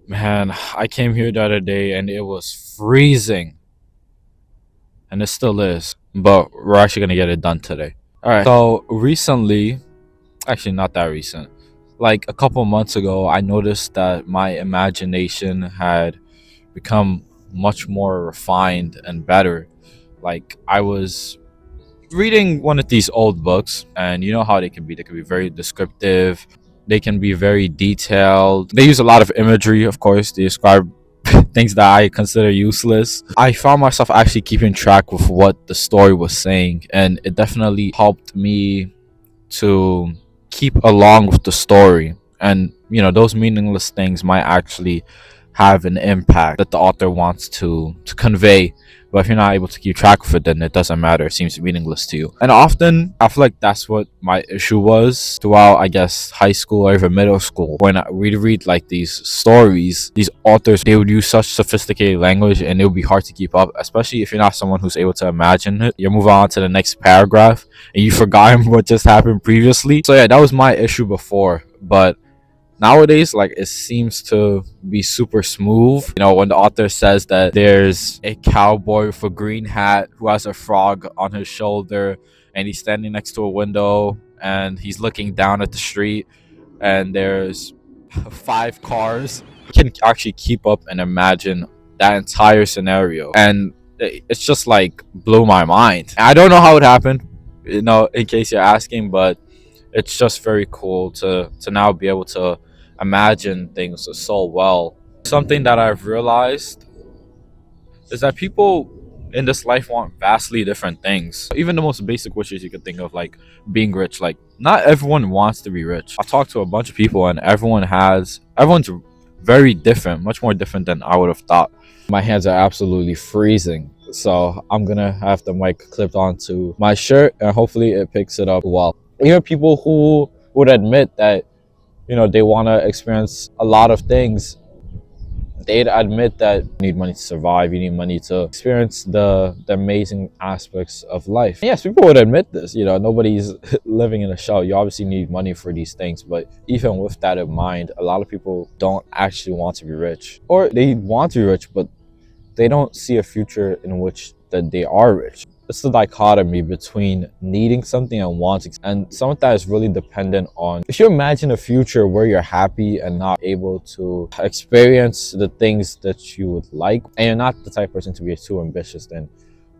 Man, I came here the other day and it was freezing, and it still is. But we're actually gonna get it done today. All right. So recently, actually not that recent, like a couple months ago, I noticed that my imagination had become much more refined and better. Like I was reading one of these old books, and you know how they can be. They can be very descriptive. They can be very detailed. They use a lot of imagery, of course. They describe things that I consider useless. I found myself actually keeping track of what the story was saying, and it definitely helped me to keep along with the story. And those meaningless things might actually have an impact that the author wants to convey. But if you're not able to keep track of it, then it doesn't matter. It seems meaningless to you. And often I feel like that's what my issue was throughout, I guess, high school or even middle school. When we read like these stories, these authors, they would use such sophisticated language and it would be hard to keep up, especially if you're not someone who's able to imagine it. You're moving on to the next paragraph and you forgot what just happened previously. So yeah, that was my issue before. But nowadays, like, it seems to be super smooth. When the author says that there's a cowboy with a green hat who has a frog on his shoulder and he's standing next to a window and he's looking down at the street and there's five cars, you can actually keep up and imagine that entire scenario. And it's just like blew my mind. I don't know how it happened, in case you're asking, but it's just very cool to now be able to imagine things so well. Something that I've realized is that people in this life want vastly different things. Even the most basic wishes you could think of, like being rich. Like, not everyone wants to be rich. I talked to a bunch of people and everyone's very different, much more different than I would have thought. My hands are absolutely freezing, so I'm gonna have the mic clipped onto my shirt and hopefully it picks it up well. Even people who would admit that they want to experience a lot of things, they'd admit that you need money to survive, you need money to experience the amazing aspects of life. And yes, people would admit this. Nobody's living in a shell. You obviously need money for these things, but even with that in mind, a lot of people don't actually want to be rich, or they want to be rich but they don't see a future in which that they are rich. It's the dichotomy between needing something and wanting, and some of that is really dependent on, if you imagine a future where you're happy and not able to experience the things that you would like, and you're not the type of person to be too ambitious, then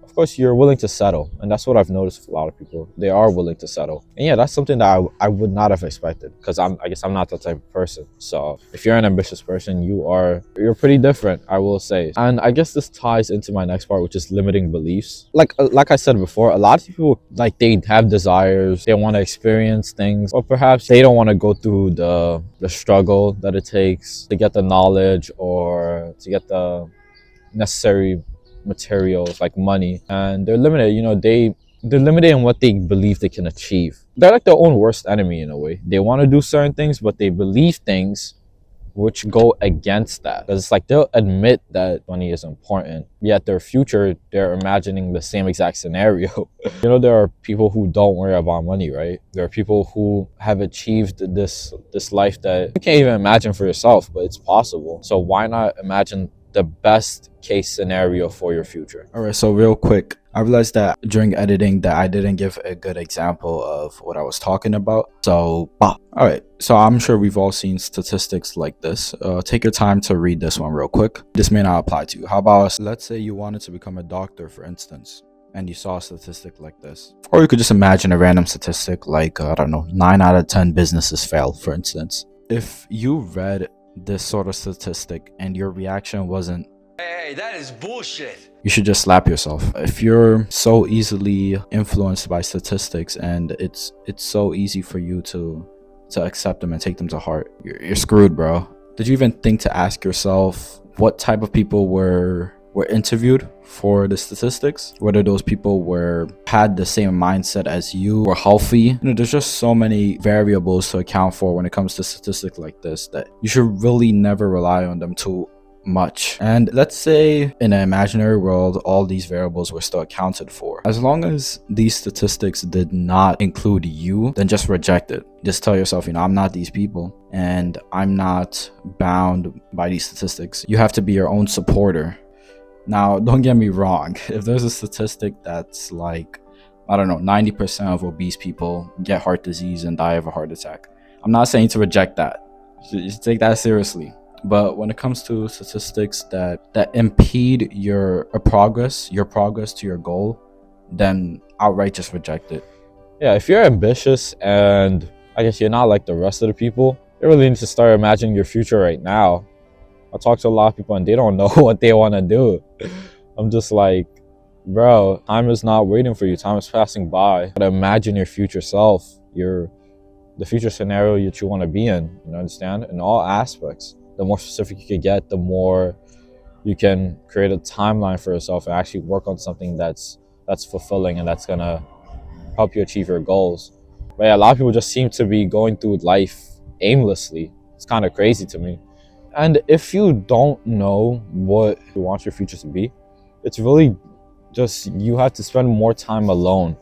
of course you're willing to settle. And that's what I've noticed with a lot of people. They are willing to settle. And yeah, that's something that I would not have expected, because I guess I'm not that type of person. So if you're an ambitious person, you're pretty different, I will say. And I guess this ties into my next part, which is limiting beliefs. Like I said before, a lot of people, like, they have desires, they want to experience things, or perhaps they don't want to go through the struggle that it takes to get the knowledge or to get the necessary materials like money, and they're limited. They're limited in what they believe they can achieve. They're like their own worst enemy in a way. They want to do certain things but they believe things which go against that, because it's like they'll admit that money is important, yet their future, they're imagining the same exact scenario. There are people who don't worry about money, right? There are people who have achieved this life that you can't even imagine for yourself, but it's possible. So why not imagine the best case scenario for your future? All right, so real quick, I realized that during editing that I didn't give a good example of what I was talking about. So, all right, so I'm sure we've all seen statistics like this. Take your time to read this one real quick. This may not apply to you. How about, let's say you wanted to become a doctor, for instance, and you saw a statistic like this. Or you could just imagine a random statistic like, I don't know, 9 out of 10 businesses fail, for instance. If you read this sort of statistic and your reaction wasn't, "Hey, that is bullshit," you should just slap yourself. If you're so easily influenced by statistics and it's so easy for you to accept them and take them to heart, you're screwed, bro. Did you even think to ask yourself what type of people were interviewed for the statistics? Whether those people had the same mindset as you, were healthy? There's just so many variables to account for when it comes to statistics like this that you should really never rely on them to much. And let's say in an imaginary world, all these variables were still accounted for. As long as these statistics did not include you, then just reject it. Just tell yourself, I'm not these people and I'm not bound by these statistics. You have to be your own supporter. Now, don't get me wrong. If there's a statistic that's like, I don't know, 90% of obese people get heart disease and die of a heart attack, I'm not saying to reject that. You should take that seriously. But when it comes to statistics that impede your progress to your goal, then outright just reject it. Yeah, if you're ambitious and I guess you're not like the rest of the people, you really need to start imagining your future right now. I talk to a lot of people and they don't know what they want to do. I'm just like, bro, time is not waiting for you. Time is passing by. You gotta imagine your future self, the future scenario that you want to be in. You understand? In all aspects. The more specific you can get, the more you can create a timeline for yourself and actually work on something that's fulfilling and that's gonna help you achieve your goals. But yeah, a lot of people just seem to be going through life aimlessly. It's kind of crazy to me. And if you don't know what you want your future to be, it's really just you have to spend more time alone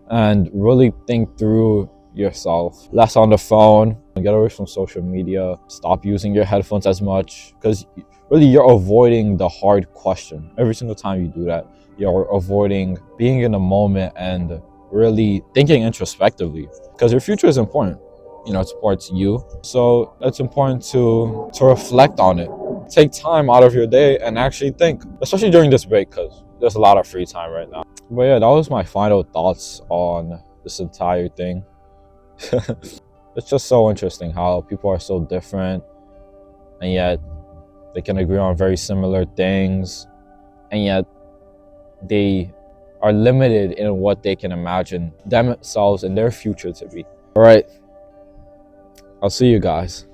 and really think through yourself. Less on the phone, get away from social media, stop using your headphones as much, because really you're avoiding the hard question. Every single time you do that, you're avoiding being in the moment and really thinking introspectively, because your future is important. It's important to you. So it's important to reflect on it. Take time out of your day and actually think, especially during this break, because there's a lot of free time right now. But yeah, that was my final thoughts on this entire thing. It's just so interesting how people are so different and yet they can agree on very similar things, and yet they are limited in what they can imagine themselves and their future to be. All right, I'll see you guys.